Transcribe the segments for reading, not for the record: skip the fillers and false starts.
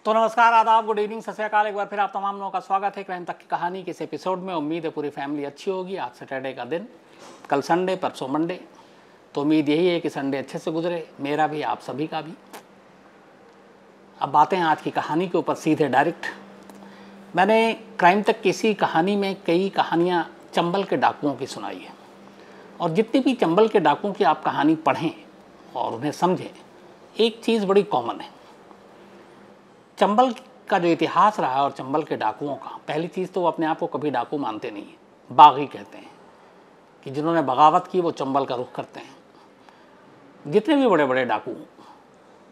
तो नमस्कार, आदाब, गुड इवनिंग, सत श्री अकाल। एक बार फिर आप तमाम लोगों का स्वागत है क्राइम तक की कहानी के इस एपिसोड में। उम्मीद है पूरी फैमिली अच्छी होगी। आज सैटरडे का दिन, कल संडे, परसों मंडे, तो उम्मीद यही है कि संडे अच्छे से गुजरे, मेरा भी, आप सभी का भी। अब बातें आज की कहानी के ऊपर सीधे डायरेक्ट। मैंने क्राइम तक की इसी कहानी में कई कहानियाँ चंबल के डाकुओं की सुनाई है, और जितनी भी चंबल के डाकुओं की आप कहानी पढ़ें और उन्हें समझें, एक चीज़ बड़ी कॉमन है। चंबल का जो इतिहास रहा है और चंबल के डाकुओं का, पहली चीज़ तो वो अपने आप को कभी डाकू मानते नहीं है, बागी कहते हैं कि जिन्होंने बगावत की वो चंबल का रुख करते हैं। जितने भी बड़े बड़े डाकू,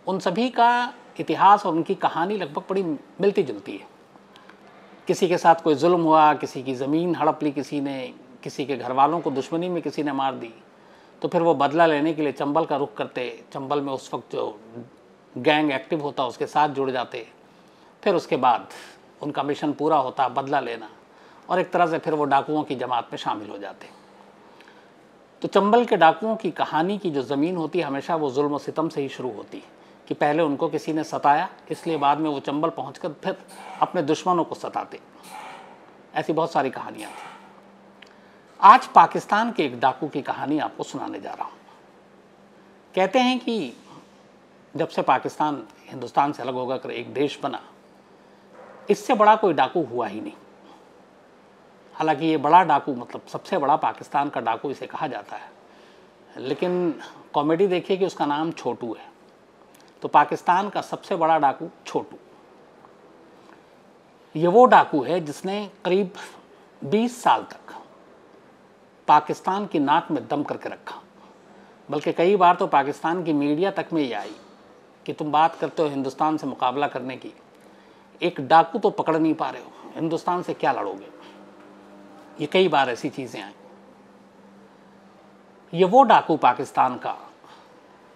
उन सभी का इतिहास और उनकी कहानी लगभग बड़ी मिलती जुलती है। किसी के साथ कोई जुल्म हुआ, किसी की ज़मीन हड़प ली किसी ने, किसी के घर वालों को दुश्मनी में किसी ने मार दी, तो फिर वो बदला लेने के लिए चंबल का रुख करते। चंबल में उस वक्त जो गैंग एक्टिव होता उसके साथ जुड़ जाते, फिर उसके बाद उनका मिशन पूरा होता, बदला लेना, और एक तरह से फिर वो डाकुओं की जमात में शामिल हो जाते। तो चंबल के डाकुओं की कहानी की जो ज़मीन होती है, हमेशा वो जुल्म और सितम से ही शुरू होती है कि पहले उनको किसी ने सताया, इसलिए बाद में वो चंबल पहुंचकर फिर अपने दुश्मनों को सताते। ऐसी बहुत सारी कहानियाँ थी। आज पाकिस्तान के एक डाकू की कहानी आपको सुनाने जा रहा हूँ। कहते हैं कि जब से पाकिस्तान हिंदुस्तान से अलग होकर एक देश बना, इससे बड़ा कोई डाकू हुआ ही नहीं। हालांकि ये बड़ा डाकू, मतलब सबसे बड़ा पाकिस्तान का डाकू इसे कहा जाता है, लेकिन कॉमेडी देखिए कि उसका नाम छोटू है। तो पाकिस्तान का सबसे बड़ा डाकू छोटू, ये वो डाकू है जिसने करीब 20 साल तक पाकिस्तान की नाक में दम करके रखा। बल्कि कई बार तो पाकिस्तान की मीडिया तक में ये आई कि तुम बात करते हो हिंदुस्तान से मुकाबला करने की, एक डाकू तो पकड़ नहीं पा रहे हो, हिंदुस्तान से क्या लड़ोगे। ये कई बार ऐसी चीज़ें आई। ये वो डाकू पाकिस्तान का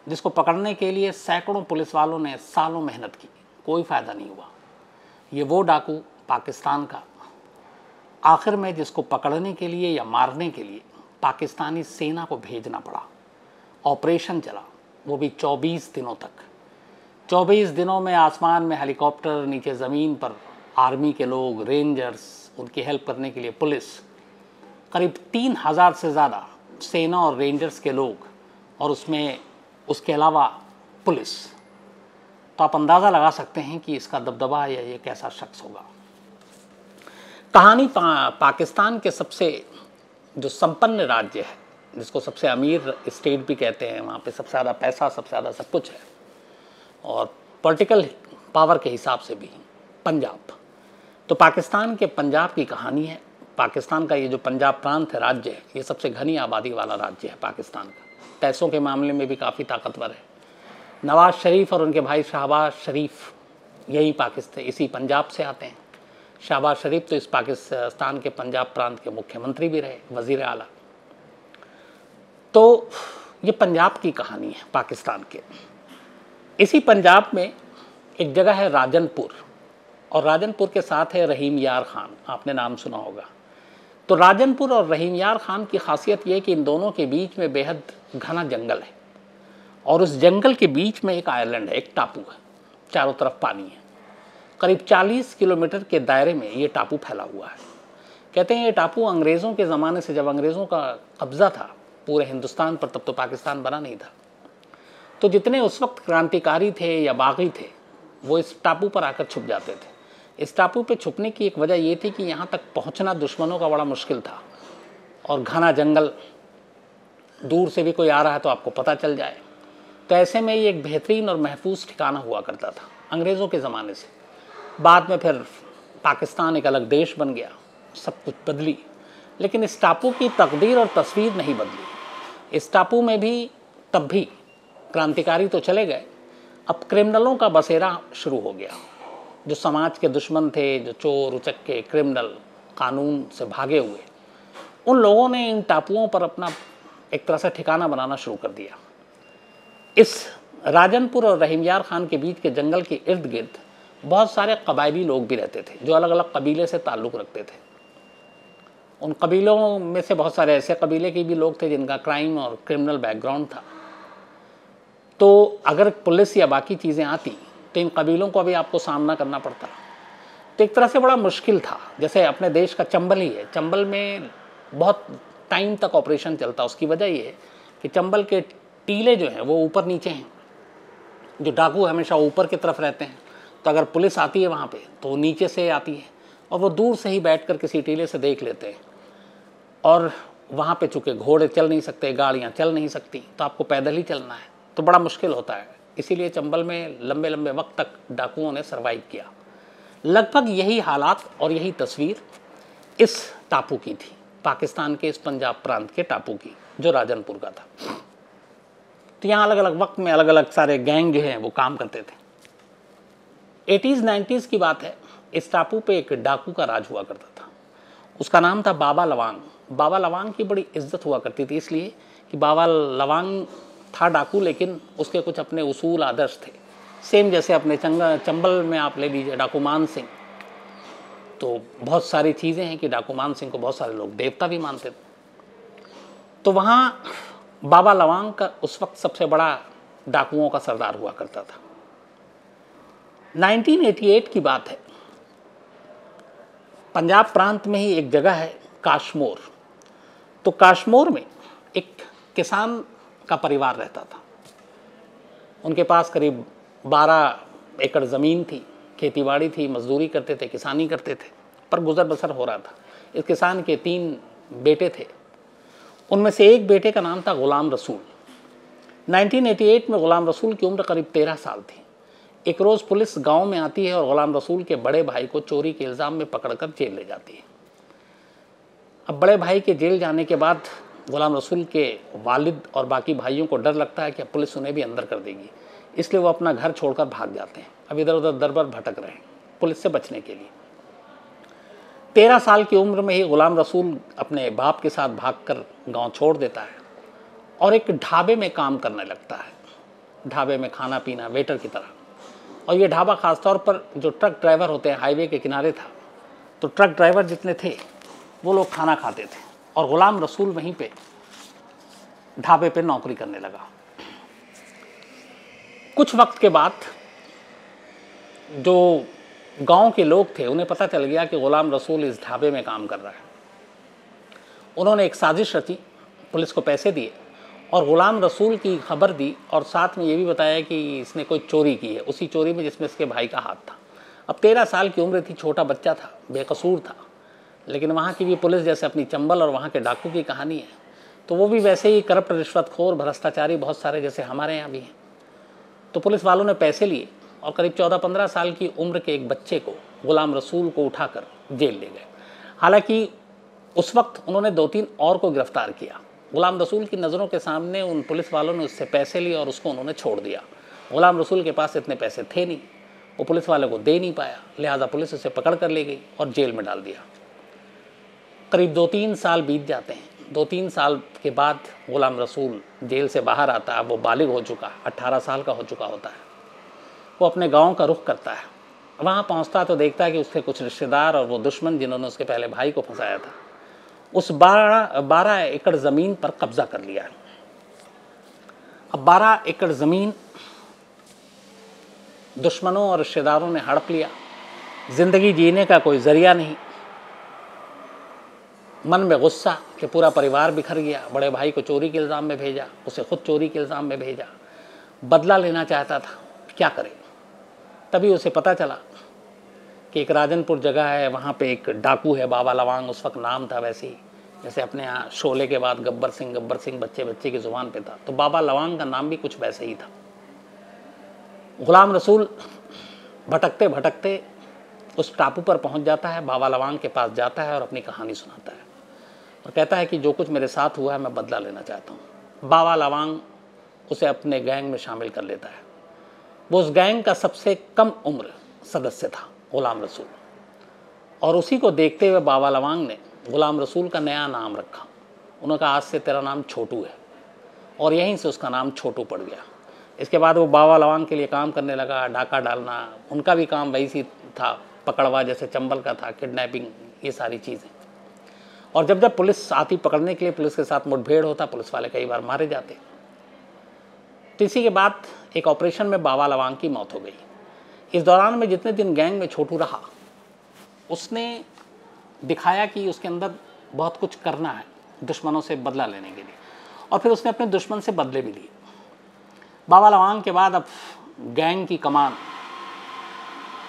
जिसको पकड़ने के लिए सैकड़ों पुलिस वालों ने सालों मेहनत की, कोई फ़ायदा नहीं हुआ। ये वो डाकू पाकिस्तान का आखिर में जिसको पकड़ने के लिए या मारने के लिए पाकिस्तानी सेना को भेजना पड़ा। ऑपरेशन चला, वो भी 24 दिनों तक। 24 दिनों में आसमान में हेलीकॉप्टर, नीचे ज़मीन पर आर्मी के लोग, रेंजर्स, उनकी हेल्प करने के लिए पुलिस, करीब 3000 से ज़्यादा सेना और रेंजर्स के लोग, और उसमें उसके अलावा पुलिस। तो आप अंदाज़ा लगा सकते हैं कि इसका दबदबा या ये कैसा शख्स होगा। कहानी पाकिस्तान के सबसे जो संपन्न राज्य है, जिसको सबसे अमीर स्टेट भी कहते हैं, वहाँ पे सबसे ज़्यादा पैसा, सबसे ज़्यादा सब कुछ है, और पॉलिटिकल पावर के हिसाब से भी पंजाब। तो पाकिस्तान के पंजाब की कहानी है। पाकिस्तान का ये जो पंजाब प्रांत है, राज्य है, ये सबसे घनी आबादी वाला राज्य है पाकिस्तान का। पैसों के मामले में भी काफ़ी ताकतवर है। नवाज शरीफ और उनके भाई शहबाज शरीफ यही पाकिस्तान, इसी पंजाब से आते हैं। शहबाज शरीफ तो इस पाकिस्तान के पंजाब प्रांत के मुख्यमंत्री भी रहे, वज़ीर आला। तो ये पंजाब की कहानी है पाकिस्तान के। इसी पंजाब में एक जगह है राजनपुर, और राजनपुर के साथ है रहीम यार खान, आपने नाम सुना होगा। तो राजनपुर और रहीम यार खान की खासियत ये कि इन दोनों के बीच में बेहद घना जंगल है, और उस जंगल के बीच में एक आइलैंड है, एक टापू है, चारों तरफ पानी है। करीब 40 किलोमीटर के दायरे में ये टापू फैला हुआ है। कहते हैं ये टापू अंग्रेज़ों के ज़माने से, जब अंग्रेज़ों का कब्ज़ा था पूरे हिंदुस्तान पर, तब तो पाकिस्तान बना नहीं था, तो जितने उस वक्त क्रांतिकारी थे या बागी थे, वो इस टापू पर आकर छुप जाते थे। इस टापू पे छुपने की एक वजह ये थी कि यहाँ तक पहुँचना दुश्मनों का बड़ा मुश्किल था, और घना जंगल, दूर से भी कोई आ रहा है तो आपको पता चल जाए। तो ऐसे में ये एक बेहतरीन और महफूज ठिकाना हुआ करता था अंग्रेज़ों के ज़माने से। बाद में फिर पाकिस्तान एक अलग देश बन गया, सब कुछ बदली, लेकिन इस टापू की तकदीर और तस्वीर नहीं बदली। इस टापू में भी तब भी क्रांतिकारी तो चले गए, अब क्रिमिनलों का बसेरा शुरू हो गया। जो समाज के दुश्मन थे, जो चोर उचक्के क्रिमिनल, कानून से भागे हुए, उन लोगों ने इन टापुओं पर अपना एक तरह से ठिकाना बनाना शुरू कर दिया। इस राजनपुर और रहीम यार खान के बीच के जंगल के इर्द गिर्द बहुत सारे कबायली लोग भी रहते थे, जो अलग अलग कबीले से ताल्लुक़ रखते थे। उन कबीलों में से बहुत सारे ऐसे कबीले के भी लोग थे जिनका क्राइम और क्रिमिनल बैकग्राउंड था। तो अगर पुलिस या बाकी चीज़ें आती तो इन कबीलों को अभी आपको सामना करना पड़ता। तो एक तरह से बड़ा मुश्किल था। जैसे अपने देश का चंबल ही है, चंबल में बहुत टाइम तक ऑपरेशन चलता। उसकी वजह ये है कि चंबल के टीले जो हैं वो ऊपर नीचे हैं, जो डाकू हमेशा ऊपर की तरफ रहते हैं। तो अगर पुलिस आती है वहाँ पे तो वो नीचे से आती है और वो दूर से ही बैठकर किसी टीले से देख लेते हैं। और वहाँ पे चूँकि घोड़े चल नहीं सकते, गाड़ियाँ चल नहीं सकती, तो आपको पैदल ही चलना है, तो बड़ा मुश्किल होता है। इसीलिए चंबल में लंबे लंबे वक्त तक डाकुओं ने सर्वाइव किया। लगभग यही हालात और यही तस्वीर इस टापू की थी, पाकिस्तान के इस पंजाब प्रांत के टापू की, जो राजनपुर का था। तो यहाँ अलग अलग वक्त में अलग अलग सारे गैंग जो हैं वो काम करते थे। 80s 90s की बात है। इस टापू पे एक डाकू का राज हुआ करता था। उसका नाम था बाबा लवांग। बाबा लवांग की बड़ी इज्जत हुआ करती थी, इसलिए कि बाबा लवांग था डाकू, लेकिन उसके कुछ अपने उसूल आदर्श थे। सेम जैसे अपने चंबल में आप ले लीजिए डाकू मान सिंह। तो बहुत सारी चीज़ें हैं कि डाकू मान सिंह को बहुत सारे लोग देवता भी मानते थे। तो वहाँ बाबा लवांग का उस वक्त सबसे बड़ा डाकुओं का सरदार हुआ करता था। 1988 की बात है। पंजाब प्रांत में ही एक जगह है काशमोर। तो काशमोर में एक किसान का परिवार रहता था। उनके पास करीब 12 एकड़ ज़मीन थी, खेतीबाड़ी थी, मजदूरी करते थे, किसानी करते थे, पर गुजर बसर हो रहा था। इस किसान के 3 बेटे थे। उनमें से एक बेटे का नाम था गुलाम रसूल। 1988 में गुलाम रसूल की उम्र करीब 13 साल थी। एक रोज़ पुलिस गांव में आती है और गुलाम रसूल के बड़े भाई को चोरी के इल्ज़ाम में पकड़कर जेल ले जाती है। अब बड़े भाई के जेल जाने के बाद गुलाम रसूल के वालिद और बाकी भाइयों को डर लगता है कि अब पुलिस उन्हें भी अंदर कर देगी, इसलिए वो अपना घर छोड़कर भाग जाते हैं। अब इधर उधर दर बर भटक रहे हैं पुलिस से बचने के लिए। 13 साल की उम्र में ही गुलाम रसूल अपने बाप के साथ भागकर गांव छोड़ देता है और एक ढाबे में काम करने लगता है। ढाबे में खाना पीना, वेटर की तरह। और ये ढाबा ख़ासतौर पर जो ट्रक ड्राइवर होते हैं, हाईवे के किनारे था। तो ट्रक ड्राइवर जितने थे वो लोग खाना खाते थे और गुलाम रसूल वहीं पे ढाबे पे नौकरी करने लगा। कुछ वक्त के बाद जो गांव के लोग थे उन्हें पता चल गया कि गुलाम रसूल इस ढाबे में काम कर रहा है। उन्होंने एक साजिश रची, पुलिस को पैसे दिए और गुलाम रसूल की खबर दी और साथ में ये भी बताया कि इसने कोई चोरी की है, उसी चोरी में जिसमें इसके भाई का हाथ था। अब 13 साल की उम्र थी, छोटा बच्चा था, बेकसूर था, लेकिन वहाँ की भी पुलिस जैसे अपनी चंबल और वहाँ के डाकू की कहानी है, तो वो भी वैसे ही करप्ट, रिश्वतखोर, भ्रष्टाचारी बहुत सारे जैसे हमारे यहाँ भी हैं। तो पुलिस वालों ने पैसे लिए और करीब 14-15 साल की उम्र के एक बच्चे को, गुलाम रसूल को, उठाकर जेल ले गए। हालांकि उस वक्त उन्होंने 2-3 और को गिरफ्तार किया। गुलाम रसूल की नज़रों के सामने उन पुलिस वालों ने उससे पैसे लिए और उसको उन्होंने छोड़ दिया। गुलाम रसूल के पास इतने पैसे थे नहीं, वो पुलिस वाले को दे नहीं पाया, लिहाजा पुलिस उसे पकड़ कर ले गई और जेल में डाल दिया। करीब 2-3 साल बीत जाते हैं। 2-3 साल के बाद गुलाम रसूल जेल से बाहर आता है। वो बालिग हो चुका, 18 साल का हो चुका होता है। वो अपने गांव का रुख करता है। वहाँ पहुँचता तो देखता है कि उसके कुछ रिश्तेदार और वो दुश्मन जिन्होंने उसके पहले भाई को फंसाया था, उस 12 एकड़ ज़मीन पर कब्जा कर लिया है। अब 12 एकड़ ज़मीन दुश्मनों और रिश्तेदारों ने हड़प लिया। ज़िंदगी जीने का कोई ज़रिया नहीं। मन में गुस्सा कि पूरा परिवार बिखर गया। बड़े भाई को चोरी के इल्ज़ाम में भेजा, उसे खुद चोरी के इल्ज़ाम में भेजा। बदला लेना चाहता था, क्या करे। तभी उसे पता चला कि एक राजनपुर जगह है, वहाँ पे एक डाकू है बाबा लवांग, उस वक्त नाम था वैसे ही जैसे अपने यहाँ शोले के बाद गब्बर सिंह बच्चे बच्चे की ज़ुबान पे था, तो बाबा लवांग का नाम भी कुछ वैसे ही था। गुलाम रसूल भटकते भटकते उस टापू पर पहुँच जाता है, बाबा लवांग के पास जाता है और अपनी कहानी सुनाता है और कहता है कि जो कुछ मेरे साथ हुआ है मैं बदला लेना चाहता हूँ। बाबा लवांग उसे अपने गैंग में शामिल कर लेता है। वो उस गैंग का सबसे कम उम्र सदस्य था, गुलाम रसूल, और उसी को देखते हुए बाबा लवांग ने गुलाम रसूल का नया नाम रखा। उन्होंने कहा आज से तेरा नाम छोटू है, और यहीं से उसका नाम छोटू पड़ गया। इसके बाद वो बाबा लवांग के लिए काम करने लगा, डाका डालना, उनका भी काम वही सी था, पकड़वा जैसे चंबल का था, किडनैपिंग, ये सारी चीज़ें। और जब जब पुलिस आती पकड़ने के लिए, पुलिस के साथ मुठभेड़ होता, पुलिस वाले कई बार मारे जाते। तो इसी के बाद एक ऑपरेशन में बाबा लवांग की मौत हो गई। इस दौरान में जितने दिन गैंग में छोटू रहा, उसने दिखाया कि उसके अंदर बहुत कुछ करना है दुश्मनों से बदला लेने के लिए, और फिर उसने अपने दुश्मन से बदले भी लिए। बाबा लवांग के बाद अब गैंग की कमान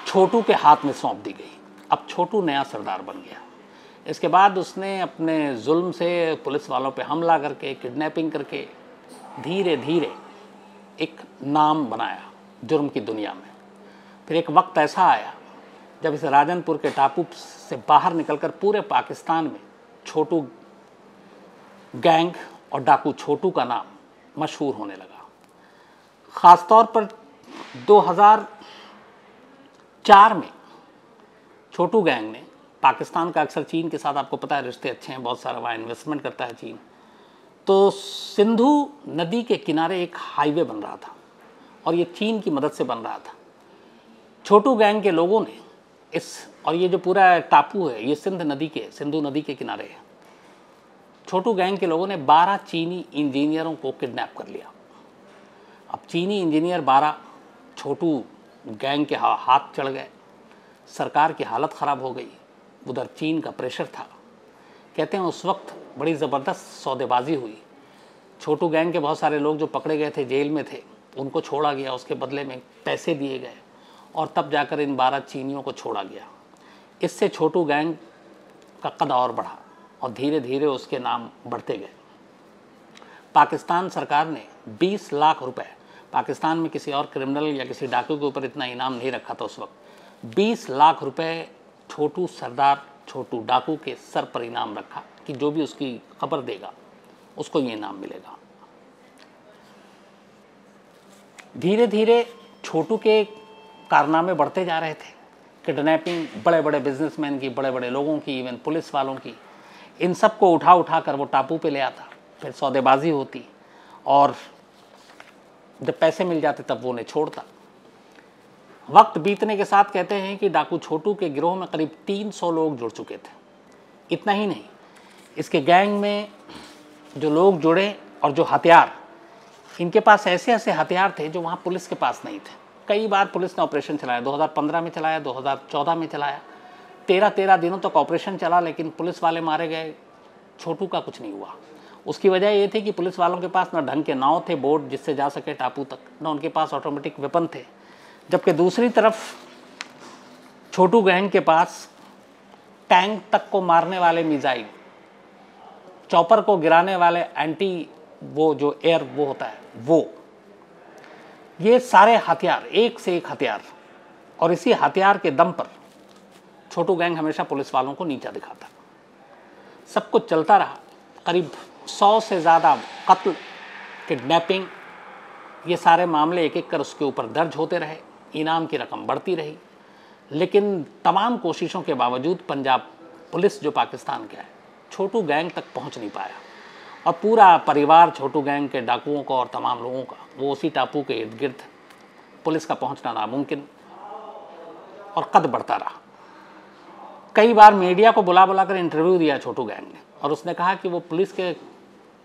छोटू के हाथ में सौंप दी गई। अब छोटू नया सरदार बन गया। इसके बाद उसने अपने जुल्म से पुलिस वालों पे हमला करके, किडनैपिंग करके धीरे धीरे एक नाम बनाया जुर्म की दुनिया में। फिर एक वक्त ऐसा आया जब इस राजनपुर के टापू से बाहर निकलकर पूरे पाकिस्तान में छोटू गैंग और डाकू छोटू का नाम मशहूर होने लगा। ख़ासतौर पर 2004 में छोटू गैंग ने, पाकिस्तान का अक्सर चीन के साथ आपको पता है रिश्ते अच्छे हैं, बहुत सारा वहाँ इन्वेस्टमेंट करता है चीन, तो सिंधु नदी के किनारे एक हाईवे बन रहा था और ये चीन की मदद से बन रहा था। छोटू गैंग के लोगों ने और ये जो पूरा टापू है ये सिंधु नदी के किनारे है। छोटू गैंग के लोगों ने 12 चीनी इंजीनियरों को किडनैप कर लिया। अब चीनी इंजीनियर 12 छोटू गैंग के हाथ चढ़ गए, सरकार की हालत ख़राब हो गई, उधर चीन का प्रेशर था। कहते हैं उस वक्त बड़ी ज़बरदस्त सौदेबाजी हुई। छोटू गैंग के बहुत सारे लोग जो पकड़े गए थे, जेल में थे, उनको छोड़ा गया, उसके बदले में पैसे दिए गए और तब जाकर इन 12 चीनियों को छोड़ा गया। इससे छोटू गैंग का कद और बढ़ा और धीरे धीरे उसके नाम बढ़ते गए। पाकिस्तान सरकार ने 20 लाख रुपए, पाकिस्तान में किसी और क्रिमिनल या किसी डाकू के ऊपर इतना इनाम नहीं रखा था उस वक्त, 20 लाख रुपए छोटू सरदार, छोटू डाकू के सर पर इनाम रखा कि जो भी उसकी खबर देगा उसको ये इनाम मिलेगा। धीरे धीरे छोटू के कारनामे बढ़ते जा रहे थे। किडनैपिंग बड़े बड़े बिजनेसमैन की, बड़े बड़े लोगों की, इवन पुलिस वालों की, इन सब को उठा उठा कर वो टापू पे ले आता। फिर सौदेबाजी होती और जब पैसे मिल जाते तब वो उन्हें छोड़ता। वक्त बीतने के साथ कहते हैं कि डाकू छोटू के गिरोह में करीब 300 लोग जुड़ चुके थे। इतना ही नहीं, इसके गैंग में जो लोग जुड़े और जो हथियार, इनके पास ऐसे ऐसे हथियार थे जो वहाँ पुलिस के पास नहीं थे। कई बार पुलिस ने ऑपरेशन चलाया, 2015 में चलाया, 2014 में चलाया, 13 दिनों तक ऑपरेशन चला, लेकिन पुलिस वाले मारे गए, छोटू का कुछ नहीं हुआ। उसकी वजह ये थी कि पुलिस वालों के पास न ढंग के नाव थे, बोट जिससे जा सके टापू तक, न उनके पास ऑटोमेटिक वेपन थे। जबकि दूसरी तरफ छोटू गैंग के पास टैंक तक को मारने वाले मिसाइल, चॉपर को गिराने वाले एंटी वो जो एयर वो होता है वो, ये सारे हथियार, एक से एक हथियार, और इसी हथियार के दम पर छोटू गैंग हमेशा पुलिस वालों को नीचा दिखाता। सब कुछ चलता रहा। करीब 100 से ज़्यादा कत्ल, किडनैपिंग, ये सारे मामले एक एक कर उसके ऊपर दर्ज होते रहे। इनाम की रकम बढ़ती रही, लेकिन तमाम कोशिशों के बावजूद पंजाब पुलिस जो पाकिस्तान का है, छोटू गैंग तक पहुंच नहीं पाया। और पूरा परिवार छोटू गैंग के डाकुओं का और तमाम लोगों का वो उसी टापू के इर्द गिर्द, पुलिस का पहुंचना नामुमकिन, और कद बढ़ता रहा। कई बार मीडिया को बुला बुला कर इंटरव्यू दिया छोटू गैंग ने, और उसने कहा कि वो पुलिस के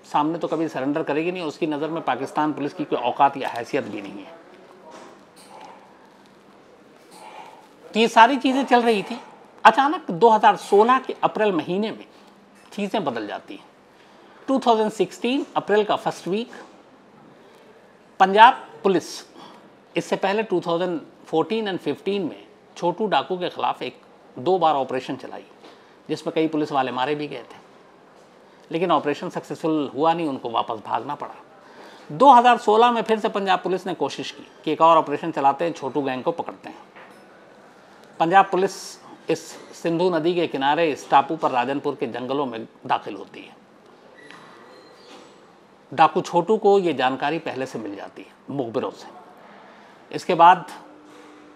सामने तो कभी सरेंडर करेगी नहीं, उसकी नज़र में पाकिस्तान पुलिस की कोई औकात या हैसियत भी नहीं है। तो ये सारी चीज़ें चल रही थी। अचानक 2016 के अप्रैल महीने में चीज़ें बदल जाती हैं। 2016 अप्रैल का फर्स्ट वीक, पंजाब पुलिस इससे पहले 2014 और 15 में छोटू डाकू के खिलाफ 2 बार ऑपरेशन चलाई, जिसमें कई पुलिस वाले मारे भी गए थे, लेकिन ऑपरेशन सक्सेसफुल हुआ नहीं, उनको वापस भागना पड़ा। 2016 में फिर से पंजाब पुलिस ने कोशिश की कि एक और ऑपरेशन चलाते हैं, छोटू गैंग को पकड़ते हैं। पंजाब पुलिस इस सिंधु नदी के किनारे इस टापू पर राजनपुर के जंगलों में दाखिल होती है। डाकू छोटू को ये जानकारी पहले से मिल जाती है मुखबिरों से। इसके बाद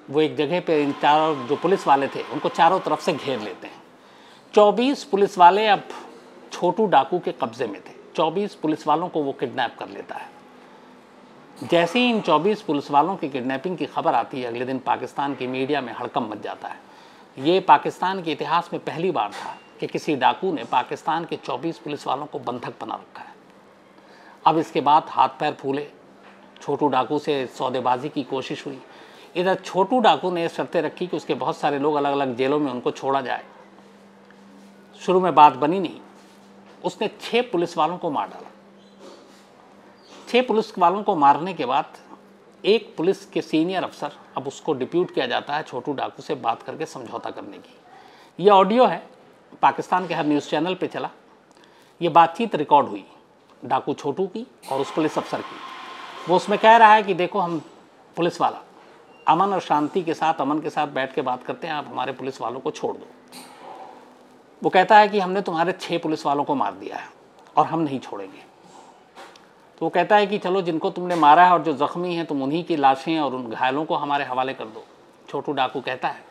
वो एक जगह पे इन चारों जो पुलिस वाले थे उनको चारों तरफ से घेर लेते हैं। 24 पुलिस वाले अब छोटू डाकू के कब्जे में थे। 24 पुलिस वालों को वो किडनैप कर लेता है। जैसे ही इन 24 पुलिस वालों की किडनैपिंग की खबर आती है, अगले दिन पाकिस्तान की मीडिया में हड़कंप मच जाता है। ये पाकिस्तान के इतिहास में पहली बार था कि किसी डाकू ने पाकिस्तान के 24 पुलिस वालों को बंधक बना रखा है। अब इसके बाद हाथ पैर फूले, छोटू डाकू से सौदेबाजी की कोशिश हुई। इधर छोटू डाकू ने शर्तें रखी कि उसके बहुत सारे लोग अलग अलग जेलों में उनको छोड़ा जाए। शुरू में बात बनी नहीं, उसने 6 पुलिस वालों को मार डाला। 6 पुलिस वालों को मारने के बाद एक पुलिस के सीनियर अफसर, अब उसको डिप्यूट किया जाता है छोटू डाकू से बात करके समझौता करने की। यह ऑडियो है, पाकिस्तान के हर न्यूज़ चैनल पे चला। ये बातचीत रिकॉर्ड हुई डाकू छोटू की और उस पुलिस अफसर की। वो उसमें कह रहा है कि देखो, हम पुलिस वाला अमन और शांति के साथ, अमन के साथ बैठ के बात करते हैं, आप हमारे पुलिस वालों को छोड़ दो। वो कहता है कि हमने तुम्हारे 6 पुलिस वालों को मार दिया है और हम नहीं छोड़ेंगे। तो वो कहता है कि चलो, जिनको तुमने मारा है और जो जख्मी हैं, तुम उन्हीं की लाशें और उन घायलों को हमारे हवाले कर दो। छोटू डाकू कहता है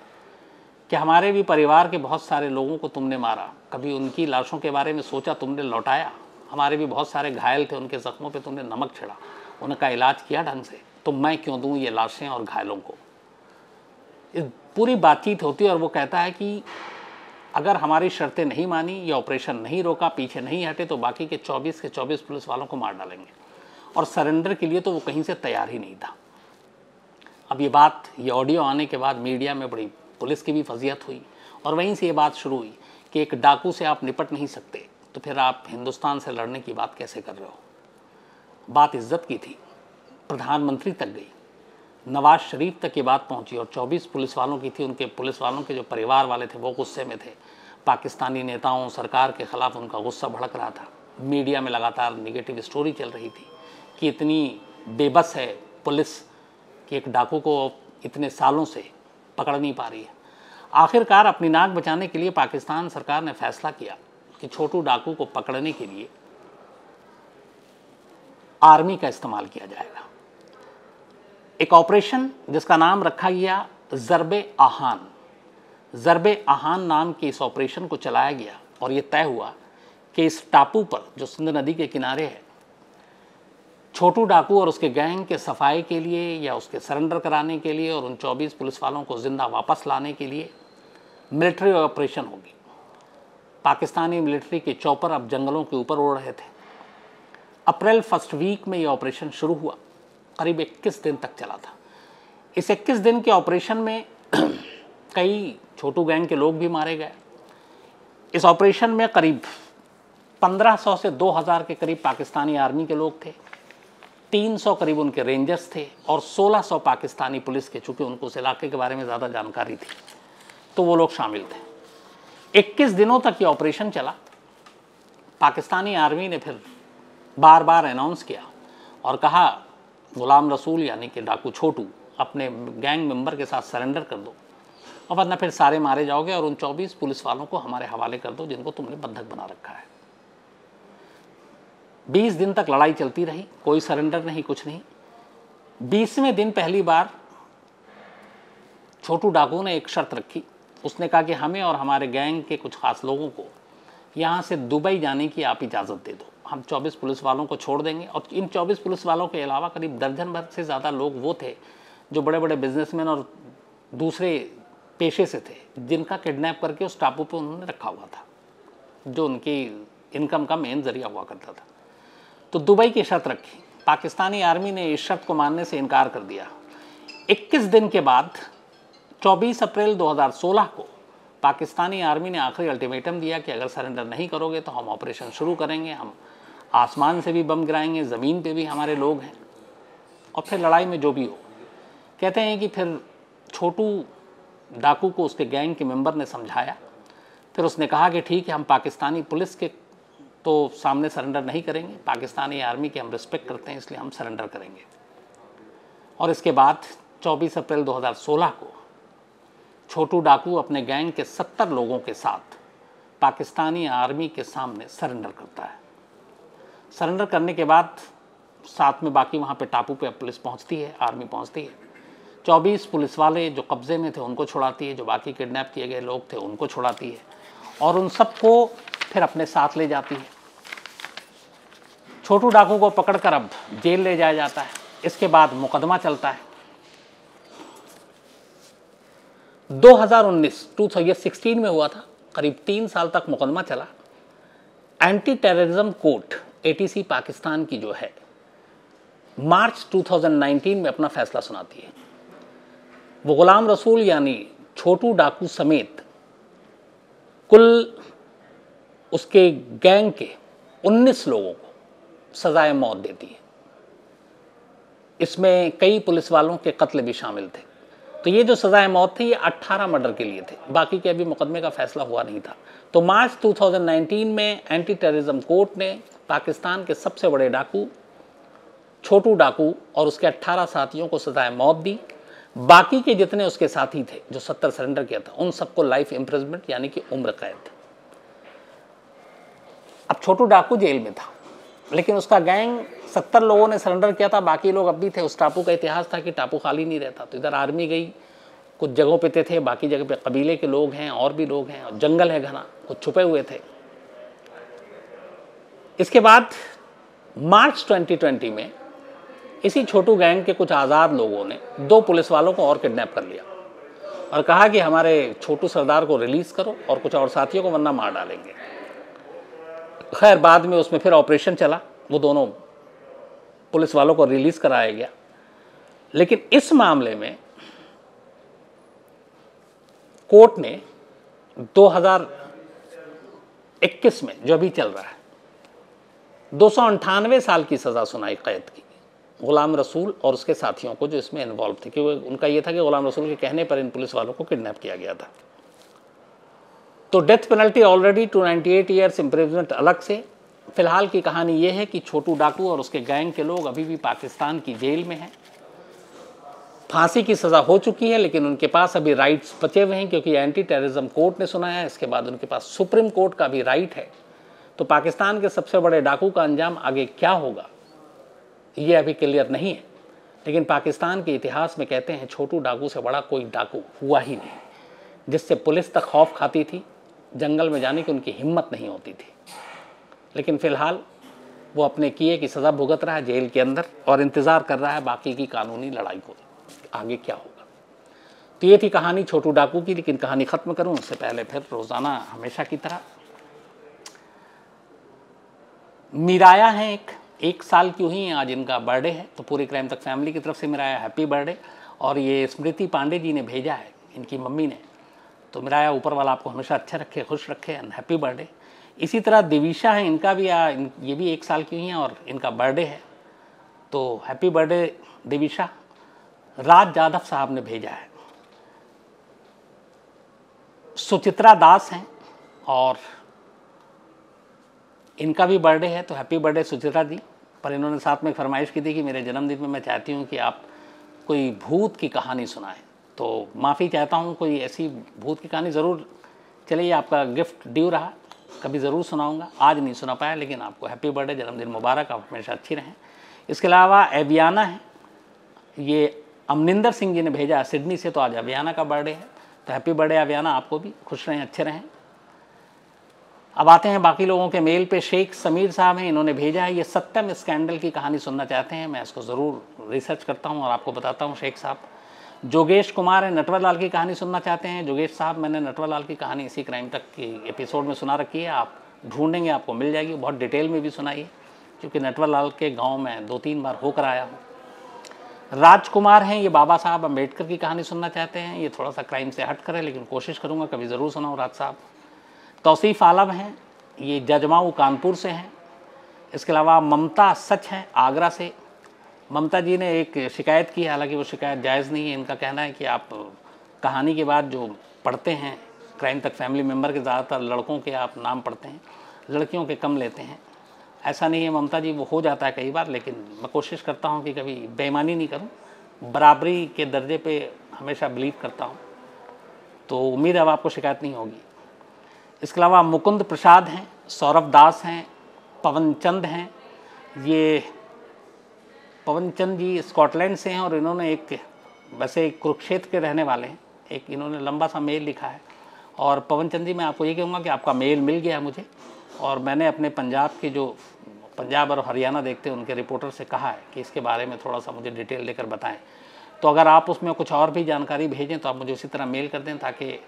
कि हमारे भी परिवार के बहुत सारे लोगों को तुमने मारा, कभी उनकी लाशों के बारे में सोचा, तुमने लौटाया? हमारे भी बहुत सारे घायल थे, उनके जख्मों पे तुमने नमक छिड़ा, उनका इलाज किया ढंग से, तो मैं क्यों दूं ये लाशें और घायलों को? इस पूरी बातचीत होती है और वो कहता है कि अगर हमारी शर्तें नहीं मानी, ये ऑपरेशन नहीं रोका, पीछे नहीं हटे, तो बाकी के 24 के 24 पुलिस वालों को मार डालेंगे। और सरेंडर के लिए तो वो कहीं से तैयार ही नहीं था। अब ये ऑडियो आने के बाद मीडिया में बड़ी पुलिस की भी फजीहत हुई और वहीं से ये बात शुरू हुई कि एक डाकू से आप निपट नहीं सकते, तो फिर आप हिंदुस्तान से लड़ने की बात कैसे कर रहे हो? बात इज्जत की थी, प्रधानमंत्री तक गई, नवाज शरीफ तक ये बात पहुंची और 24 पुलिस वालों की थी। उनके पुलिस वालों के जो परिवार वाले थे वो गुस्से में थे। पाकिस्तानी नेताओं, सरकार के ख़िलाफ़ उनका गुस्सा भड़क रहा था। मीडिया में लगातार नेगेटिव स्टोरी चल रही थी कि इतनी बेबस है पुलिस कि एक डाकू को इतने सालों से पकड़ नहीं पा रही है। आखिरकार अपनी नाक बचाने के लिए पाकिस्तान सरकार ने फैसला किया कि छोटू डाकू को पकड़ने के लिए आर्मी का इस्तेमाल किया जाएगा। एक ऑपरेशन जिसका नाम रखा गया ज़रब-ए-आहान। ज़रब-ए-आहान नाम के इस ऑपरेशन को चलाया गया और ये तय हुआ कि इस टापू पर, जो सिंध नदी के किनारे है, छोटू डाकू और उसके गैंग के सफाई के लिए या उसके सरेंडर कराने के लिए और उन 24 पुलिस वालों को जिंदा वापस लाने के लिए मिलिट्री ऑपरेशन होगी। पाकिस्तानी मिलिट्री के चॉपर अब जंगलों के ऊपर उड़ रहे थे। अप्रैल फर्स्ट वीक में ये ऑपरेशन शुरू हुआ, करीब 21 दिन तक चला था। इस 21 दिन के ऑपरेशन में कई छोटू गैंग के लोग भी मारे गए। इस ऑपरेशन में करीब 1500 से 2000 के करीब पाकिस्तानी आर्मी के लोग थे, 300 करीब उनके रेंजर्स थे और 1600 पाकिस्तानी पुलिस के, चूँकि उनको उस इलाके के बारे में ज़्यादा जानकारी थी तो वो लोग शामिल थे। 21 दिनों तक ये ऑपरेशन चला। पाकिस्तानी आर्मी ने फिर बार बार अनाउंस किया और कहा, गुलाम रसूल यानी कि डाकू छोटू, अपने गैंग मेंबर के साथ सरेंडर कर दो और वरना फिर सारे मारे जाओगे और उन 24 पुलिस वालों को हमारे हवाले कर दो जिनको तुमने बंधक बना रखा है। 20 दिन तक लड़ाई चलती रही, कोई सरेंडर नहीं, कुछ नहीं। 20वें दिन पहली बार छोटू डाकू ने एक शर्त रखी। उसने कहा कि हमें और हमारे गैंग के कुछ खास लोगों को यहाँ से दुबई जाने की आप इजाज़त दे दो, हम 24 पुलिस वालों को छोड़ देंगे। और इन 24 पुलिस वालों के अलावा करीब दर्जन भर से ज़्यादा लोग वो थे जो बड़े बड़े बिजनेसमैन और दूसरे पेशे से थे, जिनका किडनैप करके उस टापू पर उन्होंने रखा हुआ था, जो उनकी इनकम का मेन जरिया हुआ करता था। तो दुबई की शर्त रखी। पाकिस्तानी आर्मी ने इस शर्त को मानने से इनकार कर दिया। 21 दिन के बाद 24 अप्रैल 2016 को पाकिस्तानी आर्मी ने आखिरी अल्टीमेटम दिया कि अगर सरेंडर नहीं करोगे तो हम ऑपरेशन शुरू करेंगे, हम आसमान से भी बम गिराएंगे, ज़मीन पे भी हमारे लोग हैं, और फिर लड़ाई में जो भी हो। कहते हैं कि फिर छोटू डाकू को उसके गैंग के मेंबर ने समझाया। फिर उसने कहा कि ठीक है, हम पाकिस्तानी पुलिस के तो सामने सरेंडर नहीं करेंगे, पाकिस्तानी आर्मी के हम रिस्पेक्ट करते हैं, इसलिए हम सरेंडर करेंगे। और इसके बाद 24 अप्रैल 2016 को छोटू डाकू अपने गैंग के 70 लोगों के साथ पाकिस्तानी आर्मी के सामने सरेंडर करता है। सरेंडर करने के बाद साथ में बाकी वहाँ पे टापू पे पुलिस पहुँचती है, आर्मी पहुँचती है। 24 पुलिस वाले जो कब्ज़े में थे उनको छुड़ाती है, जो बाकी किडनैप किए गए लोग थे उनको छुड़ाती है और उन सबको फिर अपने साथ ले जाती है। छोटू डाकू को पकड़कर अब जेल ले जाया जाता है। इसके बाद मुकदमा चलता है। 2016 में हुआ था, करीब 3 साल तक मुकदमा चला। Anti terrorism court ATC Pakistan की जो है, मार्च 2019 में अपना फैसला सुनाती है। वो गुलाम रसूल यानी छोटू डाकू समेत कुल उसके गैंग के 19 लोगों को सजाए मौत देती है। इसमें कई पुलिस वालों के कत्ल भी शामिल थे। तो ये जो सजाए मौत थी ये 18 मर्डर के लिए थे, बाकी के अभी मुकदमे का फैसला हुआ नहीं था। तो मार्च 2019 में एंटी टेररिज्म कोर्ट ने पाकिस्तान के सबसे बड़े डाकू छोटू डाकू और उसके 18 साथियों को सजाए मौत दी। बाकी के जितने उसके साथी थे जो 70 सरेंडर किया था उन सबको लाइफ इम्प्रिजमेंट यानी कि उम्र कैद। अब छोटू डाकू जेल में था, लेकिन उसका गैंग 70 लोगों ने सरेंडर किया था, बाकी लोग अब भी थे। उस टापू का इतिहास था कि टापू खाली नहीं रहता, तो इधर आर्मी गई, कुछ जगहों पे थे, बाकी जगह पे कबीले के लोग हैं और भी लोग हैं, और जंगल है घना, कुछ छुपे हुए थे। इसके बाद मार्च 2020 में इसी छोटू गैंग के कुछ आज़ाद लोगों ने 2 पुलिस वालों को और किडनैप कर लिया और कहा कि हमारे छोटू सरदार को रिलीज़ करो और कुछ और साथियों को, वरना मार डालेंगे। खैर बाद में उसमें फिर ऑपरेशन चला, वो दोनों पुलिस वालों को रिलीज़ कराया गया। लेकिन इस मामले में कोर्ट ने 2021 में, जो अभी चल रहा है, 298 साल की सज़ा सुनाई कैद की गुलाम रसूल और उसके साथियों को जो इसमें इन्वॉल्व थे, क्योंकि उनका ये था कि गुलाम रसूल के कहने पर इन पुलिस वालों को किडनैप किया गया था। तो death penalty already 298 years imprisonment अलग से। फिलहाल की कहानी ये है कि छोटू डाकू और उसके गैंग के लोग अभी भी पाकिस्तान की जेल में हैं। फांसी की सज़ा हो चुकी है, लेकिन उनके पास अभी राइट्स बचे हुए हैं, क्योंकि एंटी टेररिज्म कोर्ट ने सुनाया है। इसके बाद उनके पास सुप्रीम कोर्ट का भी राइट है। तो पाकिस्तान के सबसे बड़े डाकू का अंजाम आगे क्या होगा ये अभी क्लियर नहीं है, लेकिन पाकिस्तान के इतिहास में कहते हैं छोटू डाकू से बड़ा कोई डाकू हुआ ही नहीं, जिससे पुलिस तक खौफ खाती थी, जंगल में जाने की उनकी हिम्मत नहीं होती थी। लेकिन फ़िलहाल वो अपने किए की सज़ा भुगत रहा है जेल के अंदर और इंतज़ार कर रहा है बाकी की कानूनी लड़ाई को, आगे क्या होगा। तो ये थी कहानी छोटू डाकू की। लेकिन कहानी ख़त्म करूँ उससे पहले फिर रोज़ाना हमेशा की तरह मिराया हैं, एक साल की हुई हैं, आज इनका बर्थडे है। तो पूरी क्राइम तक फैमिली की तरफ से मिराया हैप्पी बर्थडे। और ये स्मृति पांडे जी ने भेजा है, इनकी मम्मी ने। तो मिराया ऊपर वाला आपको हमेशा अच्छा रखे, खुश रखे, एंड हैप्पी बर्थडे। इसी तरह दिविशा है, इनका भी ये भी 1 साल की हुई हैं और इनका बर्थडे है। तो हैप्पी बर्थडे दिविशा। राज यादव साहब ने भेजा है। सुचित्रा दास हैं और इनका भी बर्थडे है, तो हैप्पी बर्थडे सुचित्रा जी। पर इन्होंने साथ में फरमाइश की थी कि मेरे जन्मदिन में मैं चाहती हूँ कि आप कोई भूत की कहानी सुनाएं। तो माफ़ी चाहता हूँ, कोई ऐसी भूत की कहानी ज़रूर, चलिए आपका गिफ्ट ड्यू रहा, कभी ज़रूर सुनाऊँगा। आज नहीं सुना पाया, लेकिन आपको हैप्पी बर्थडे, जन्मदिन मुबारक, आप हमेशा अच्छी रहें। इसके अलावा एबियाना है, ये अमनिंदर सिंह जी ने भेजा है सिडनी से। तो आज एबियाना का बर्थडे है, तो हैप्पी बर्थडे एबियाना, आपको भी खुश रहें, अच्छे रहें। अब आते हैं बाकी लोगों के मेल पे। शेख समीर साहब हैं, इन्होंने भेजा है, ये सत्यम स्कैंडल की कहानी सुनना चाहते हैं। मैं इसको ज़रूर रिसर्च करता हूँ और आपको बताता हूँ शेख साहब। जोगेश कुमार है, नटवर लाल की कहानी सुनना चाहते हैं। जोगेश साहब, मैंने नटवर लाल की कहानी इसी क्राइम तक की एपिसोड में सुना रखी है, आप ढूंढेंगे आपको मिल जाएगी। बहुत डिटेल में भी सुनाई है, क्योंकि नटवर लाल के गाँव में 2-3 बार होकर आया हूँ। राजकुमार हैं, ये बाबा साहब अम्बेडकर की कहानी सुनना चाहते हैं। ये थोड़ा सा क्राइम से हट कर है, लेकिन कोशिश करूँगा कभी ज़रूर सुनाऊँ राज साहब। तौसीफ़ आलम हैं, ये जजमाऊ कानपुर से हैं। इसके अलावा ममता सच हैं, आगरा से। ममता जी ने एक शिकायत की है, हालांकि वो शिकायत जायज़ नहीं है। इनका कहना है कि आप कहानी के बाद जो पढ़ते हैं क्राइम तक फैमिली मेम्बर के, ज़्यादातर लड़कों के आप नाम पढ़ते हैं, लड़कियों के कम लेते हैं। ऐसा नहीं है ममता जी, वो हो जाता है कई बार, लेकिन मैं कोशिश करता हूँ कि कभी बेईमानी नहीं करूँ, बराबरी के दर्जे पे हमेशा बिलीव करता हूँ। तो उम्मीद है अब आपको शिकायत नहीं होगी। इसके अलावा मुकुंद प्रसाद हैं, सौरभ दास हैं, पवन चंद हैं। ये पवन चंद जी स्कॉटलैंड से हैं और इन्होंने एक, वैसे कुरुक्षेत्र के रहने वाले हैं, एक इन्होंने लंबा सा मेल लिखा है। और पवन चंद जी, मैं आपको ये कहूँगा कि आपका मेल मिल गया मुझे, और मैंने अपने पंजाब के जो पंजाब और हरियाणा देखते हैं उनके रिपोर्टर से कहा है कि इसके बारे में थोड़ा सा मुझे डिटेल देकर बताएं। तो अगर आप उसमें कुछ और भी जानकारी भेजें तो आप मुझे उसी तरह मेल कर दें, ताकि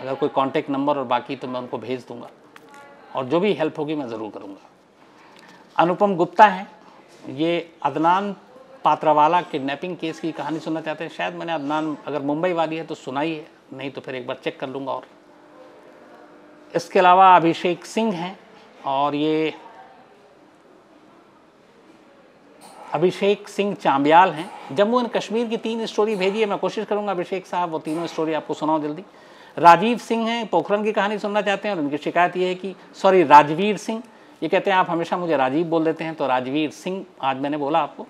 अगर कोई कांटेक्ट नंबर और बाकी तो मैं उनको भेज दूंगा, और जो भी हेल्प होगी मैं ज़रूर करूँगा। अनुपम गुप्ता हैं, ये अदनान पात्रावाला किडनैपिंग केस की कहानी सुनना चाहते हैं, शायद मैंने अदनान अगर मुंबई वाली है तो सुनाई है, नहीं तो फिर एक बार चेक कर लूँगा। और इसके अलावा अभिषेक सिंह हैं, और ये अभिषेक सिंह चांब्याल हैं। जम्मू एंड कश्मीर की 3 स्टोरी भेजी है, मैं कोशिश करूंगा अभिषेक साहब वो तीनों स्टोरी आपको सुनाऊं जल्दी। राजीव सिंह हैं, पोखरण की कहानी सुनना चाहते हैं, और उनकी शिकायत ये है कि राजवीर सिंह, ये कहते हैं आप हमेशा मुझे राजीव बोल देते हैं, तो राजवीर सिंह आज मैंने बोला आपको।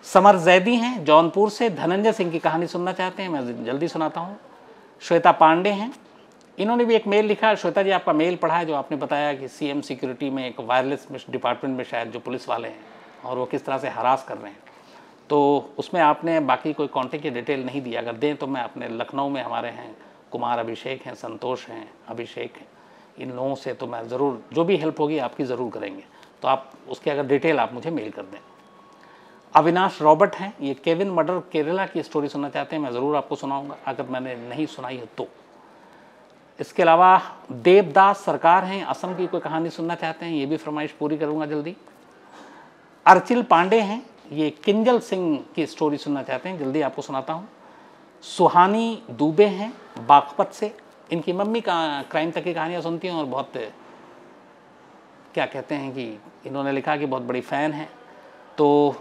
समर जैदी हैं जौनपुर से, धनंजय सिंह की कहानी सुनना चाहते हैं, मैं जल्दी सुनाता हूँ। श्वेता पांडे हैं, इन्होंने भी एक मेल लिखा। श्वेता जी आपका मेल पढ़ा है जो आपने बताया कि CM सिक्योरिटी में एक वायरलेस डिपार्टमेंट में शायद जो पुलिस वाले हैं और वो किस तरह से हरास कर रहे हैं, तो उसमें आपने बाकी कोई कॉन्टेक्ट की डिटेल नहीं दी। अगर दें तो मैं अपने लखनऊ में हमारे हैं कुमार अभिषेक हैं, संतोष हैं, अभिषेक हैं, इन लोगों से तो मैं ज़रूर जो भी हेल्प होगी आपकी ज़रूर करेंगे, तो आप उसकी अगर डिटेल आप मुझे मेल कर दें। अविनाश रॉबर्ट हैं, ये केविन मर्डर केरला की स्टोरी सुनना चाहते हैं, मैं ज़रूर आपको सुनाऊँगा अगर मैंने नहीं सुनाई है तो। इसके अलावा देवदास सरकार हैं, असम की कोई कहानी सुनना चाहते हैं, ये भी फरमाइश पूरी करूँगा जल्दी। अर्चिल पांडे हैं, ये किंजल सिंह की स्टोरी सुनना चाहते हैं, जल्दी आपको सुनाता हूँ। सुहानी दुबे हैं बागपत से, इनकी मम्मी का क्राइम तक की कहानियाँ सुनती हैं और बहुत क्या कहते हैं कि इन्होंने लिखा कि बहुत बड़ी फ़ैन है, तो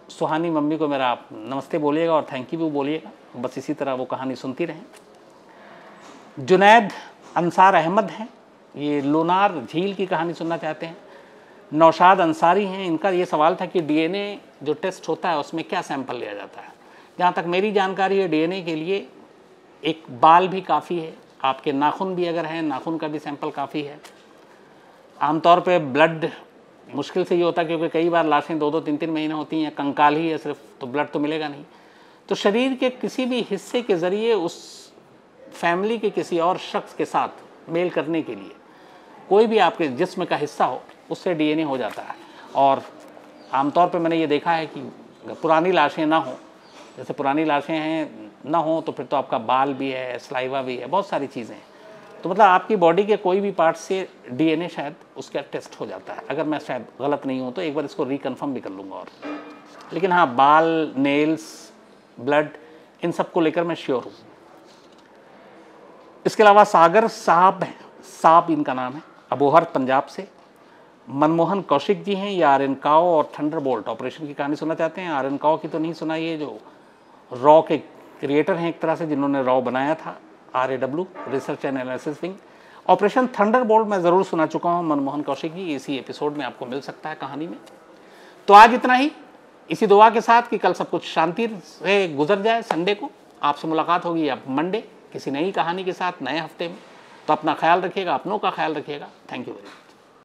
सुहानी मम्मी को मेरा आप नमस्ते बोलिएगा और थैंक यू भी बोलिएगा, बस इसी तरह वो कहानी सुनती रहें। जुनैद अंसार अहमद हैं, ये लोनार झील की कहानी सुनना चाहते हैं। नौशाद अंसारी हैं, इनका ये सवाल था कि DNA जो टेस्ट होता है उसमें क्या सैंपल लिया जाता है। जहाँ तक मेरी जानकारी है DNA के लिए एक बाल भी काफ़ी है, आपके नाखून भी अगर हैं नाखून का भी सैंपल काफ़ी है। आमतौर पे ब्लड मुश्किल से ये होता है क्योंकि कई बार लाशें 2-2, 3-3 महीने होती हैं, कंकाल ही है सिर्फ, तो ब्लड तो मिलेगा नहीं। तो शरीर के किसी भी हिस्से के ज़रिए उस फैमिली के किसी और शख्स के साथ मेल करने के लिए कोई भी आपके जिस्म का हिस्सा हो उससे DNA हो जाता है। और आमतौर पे मैंने ये देखा है कि पुरानी लाशें ना हो, जैसे पुरानी लाशें हैं ना हो तो फिर तो आपका बाल भी है, सलाइवा भी है, बहुत सारी चीज़ें हैं, तो मतलब आपकी बॉडी के कोई भी पार्ट से DNA शायद उसका टेस्ट हो जाता है। अगर मैं शायद गलत नहीं हूँ तो एक बार इसको रिकन्फर्म भी कर लूँगा। और लेकिन हाँ, बाल, नेल्स, ब्लड, इन सब को लेकर मैं श्योर हूँ। इसके अलावा सागर साहब हैं, साहब इनका नाम है, अबोहर पंजाब से। मनमोहन कौशिक जी हैं, ये आर्यन-काओ और थंडरबोल्ट ऑपरेशन की कहानी सुनना चाहते हैं। आर्यन-काओ की तो नहीं सुनाई है, जो रॉ के क्रिएटर हैं एक तरह से, जिन्होंने रॉ बनाया था, RAW research and analysis wing. Operation Thunderbolt मैं ज़रूर सुना चुका हूँ मनमोहन कौशिक की, इसी एपिसोड में आपको मिल सकता है कहानी में। तो आज इतना ही, इसी दुआ के साथ कि कल सब कुछ शांति से गुजर जाए। संडे को आपसे मुलाकात होगी अब मंडे किसी नई कहानी के साथ नए हफ्ते में। तो अपना ख्याल रखिएगा, अपनों का ख्याल रखिएगा। Thank you very much.